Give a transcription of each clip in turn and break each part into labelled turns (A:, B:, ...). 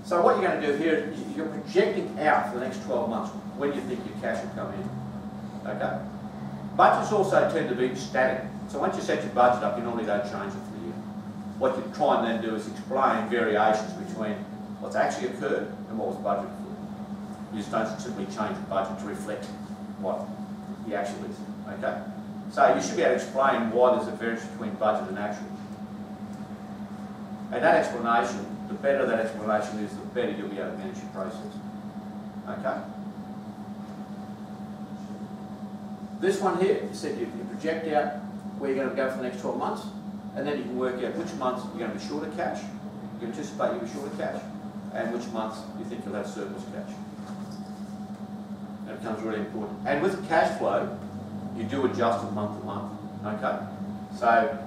A: So what you're going to do here is you're projecting out for the next 12 months when you think your cash will come in. Okay? Budgets also tend to be static. So once you set your budget up, you normally don't change it for the year. What you try and then do is explain variations between what's actually occurred and what was budgeted for. You just don't simply change the budget to reflect what the actual is. Okay? So you should be able to explain why there's a variance between budget and actual. And that explanation, the better that explanation is, the better you'll be able to manage your process. Okay? This one here, you said you project out where you're going to go for the next 12 months, and then you can work out which months you're going to be short of cash, you anticipate you'll be short of cash, and which months you think you'll have surplus cash. That becomes really important. And with cash flow, you do adjust it month to month. Okay? So,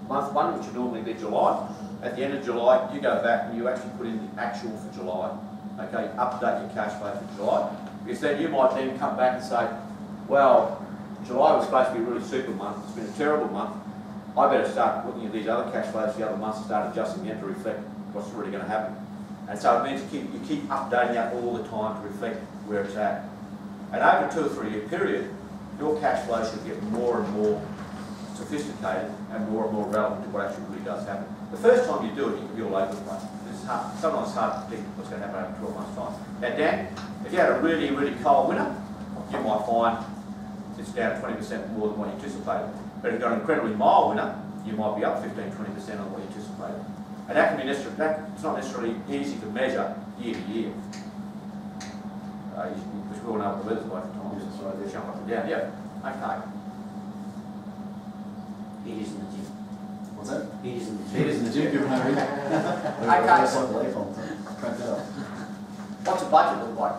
A: month 1, which would normally be July, at the end of July, you go back and you actually put in the actual for July. Okay? Update your cash flow for July. Because then you might then come back and say, well, July was supposed to be a really super month, it's been a terrible month. I better start looking at these other cash flows the other months and start adjusting them to reflect what's really going to happen. And so it means you keep updating that all the time to reflect where it's at. And over a 2 or 3 year period, your cash flow should get more and more sophisticated and more relevant to what actually really does happen. The first time you do it, you can be all over the place. It's hard, sometimes it's hard to predict what's going to happen over 12 months' time. Now, Dan, if you had a really, really cold winter, you might find it's down 20% more than what you anticipated. But if you've got an incredibly mild winter, you might be up 15–20% on what you anticipated. And that can be it's not necessarily easy to measure year to year. Because we all know what the weather's like at times. So they jump up and down. Yeah. Okay.
B: Heaters in the gym.
C: What's that?
B: Heaters in the gym.
C: Heaters in the gym, give them
A: Okay. What's a budget look like?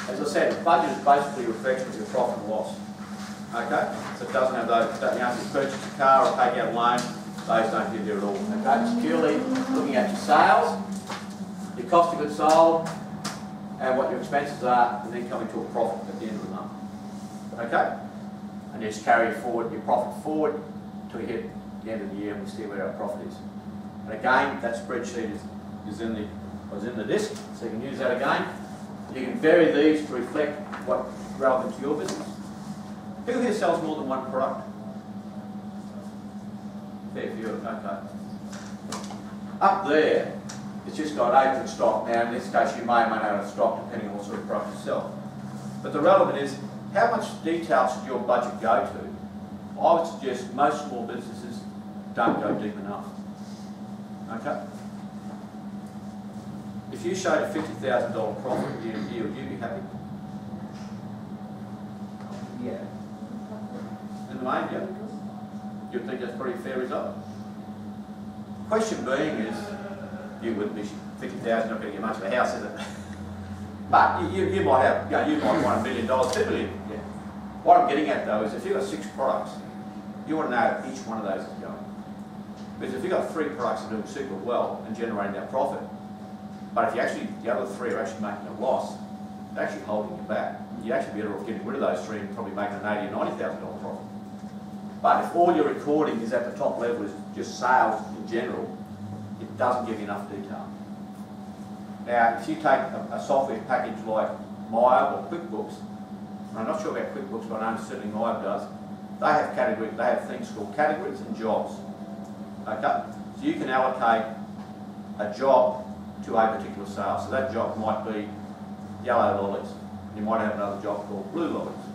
A: As I said, the budget is basically a reflection of your profit and loss. Okay? So it doesn't have those, you know, if you purchase a car or take out a loan, those don't give you at all. Okay? It's purely looking at your sales, your cost of goods sold, and what your expenses are, and then coming to a profit at the end of the month. Okay? And you just carry your profit forward until you hit the end of the year and we see where our profit is. And again, that spreadsheet is in the disk, so you can use that again. You can vary these to reflect what's relevant to your business. Who here sells more than one product? Fair few, okay. Up there, it's just got open stock. Now, in this case, you may or may not have stock depending on what sort of product you sell. But the relevant is, how much detail should your budget go to? I would suggest most small businesses don't go deep enough. Okay? If you showed a $50,000 profit year to year, would you be happy?
B: Yeah.
A: In the main, yeah? You'd think that's a pretty fair result? Question being is, you wouldn't be 50,000, not going to get much of a house, is it? But you might have, you might want $1 million, $2 million. Yeah. What I'm getting at though is if you've got 6 products, you want to know how each one of those is going. Because if you've got 3 products that are doing super well and generating that profit, but if the other 3 are actually making a loss, they're actually holding you back. You'd actually be better off getting rid of those 3 and probably making an $80,000 or $90,000 profit. But if all you're recording is at the top level is just sales in general, it doesn't give you enough detail. Now, if you take a software package like Maya or QuickBooks, and I'm not sure about QuickBooks, but I know certainly Maya does, they have categories, they have things called categories and jobs. Okay? So you can allocate a job to a particular sale. So that job might be yellow lollies. You might have another job called blue lollies.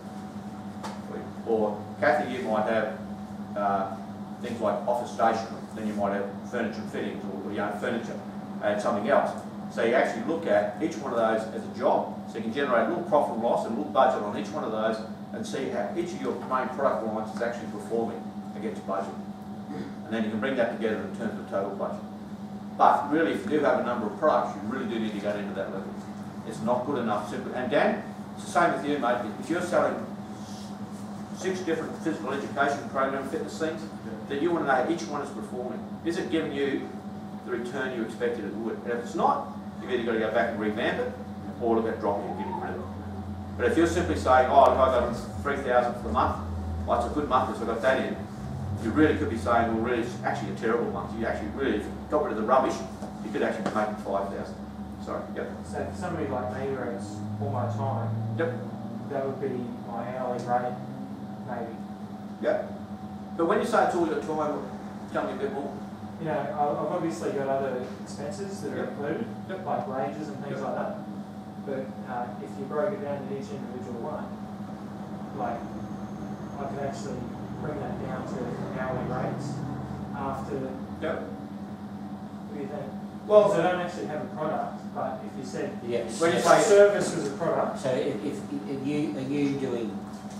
A: Or Kathy, you might have things like office stationery. Then you might have furniture fittings or furniture and something else. So you actually look at each one of those as a job. So you can generate a little profit and loss and a little budget on each one of those and see how each of your main product lines is actually performing against budget. And then you can bring that together in terms of total budget. But really, if you do have a number of products, you really do need to go into that level. It's not good enough simply. And Dan, it's the same with you, mate. If you're selling 6 different physical education program fitness things, then you want to know how each one is performing. Is it giving you the return you expected it would? And if it's not, you've either got to go back and revamp it, or look at dropping and getting rid of it. But if you're simply saying, oh, if I got 3,000 for the month, well, it's a good month because I got that in, you really could be saying, well, really, it's actually a terrible month. You actually really got rid of the rubbish because could actually be making 5,000. Sorry, yep.
C: So for somebody like me where it's all my time,
A: Yep.
C: that would be my hourly rate, maybe.
A: Yep. But when you say it's all your time, tell me a bit more.
C: You know, I've obviously got other expenses that are
A: Yep.
C: included,
A: Yep.
C: like wages and things
A: Yep.
C: like that. But if you broke it down to each individual one, like, I could actually bring that down to hourly rates after,
A: Yep.
C: what do you think?
A: Well,
C: Because I don't actually have a product, but if you said
B: Yes.
A: When you
C: if
A: say-
C: a service was a product,
B: So if you, are you doing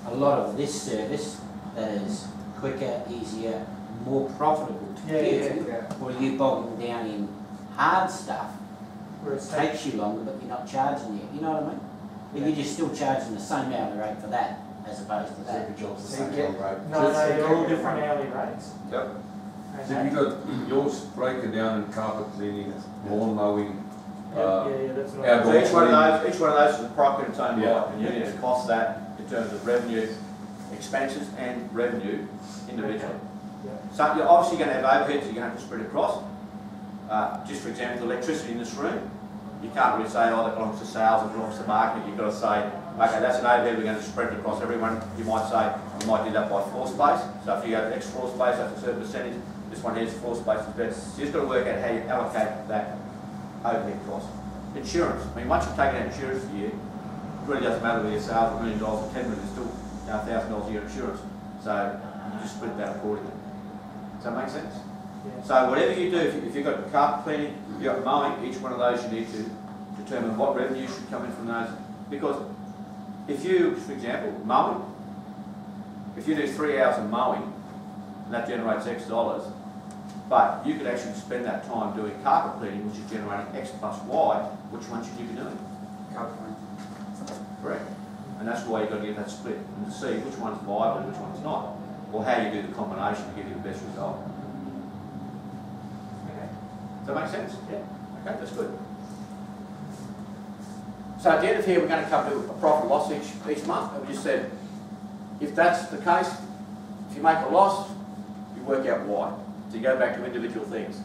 B: a lot of this service that is quicker, easier, more profitable to you? Or are you bogging down in hard stuff,
C: where it's
B: takes you longer but you're not charging you know what I mean? But you're just still charging the same hourly rate for that as opposed to that.
D: Every job's the
E: So
D: same,
E: you get-
D: right?
C: no, they're all different hourly rates.
A: Yep.
E: So have you got yours broken down in carpet cleaning, lawn mowing,
C: Yeah, that's what
E: outdoor-
A: So each one of those is a product in its own
E: Yeah.
A: right, and you need to cost that in terms of revenue, expenses and revenue individually.
C: Yeah.
A: So you're obviously going to have overheads you're going to have to spread across. Just for example, the electricity in this room, you can't really say, oh, that belongs to sales, it belongs to marketing. You've got to say, okay, that's an overhead, we're going to spread it across everyone. You might say, you might do that by floor space. So if you have X floor space, that's a certain percentage. This one here's floor space is better. So you've just got to work out how you allocate that overhead cost. Insurance. I mean, once you've taken out insurance for the year, it really doesn't matter whether your sales are $1 million or $10 million, it's still $1,000 a year insurance. So you just split that accordingly. Does that make sense?
C: Yeah.
A: So whatever you do, if you've got carpet cleaning, you've got mowing, each one of those you need to determine what revenue should come in from those. Because if you, for example, mowing, if you do 3 hours of mowing, and that generates X dollars, but you could actually spend that time doing carpet cleaning, which is generating X plus Y, which one should you be doing? Correct. And that's why you've got to get that split and to see which one's viable and which one's not. Or how you do the combination to give you the best result.
C: Okay.
A: Does that make sense?
C: Yeah.
A: Okay, that's good. So at the end of here, we're going to come to a profit and loss each month. And we just said, if that's the case, if you make a loss, you work out why. So you go back to individual things.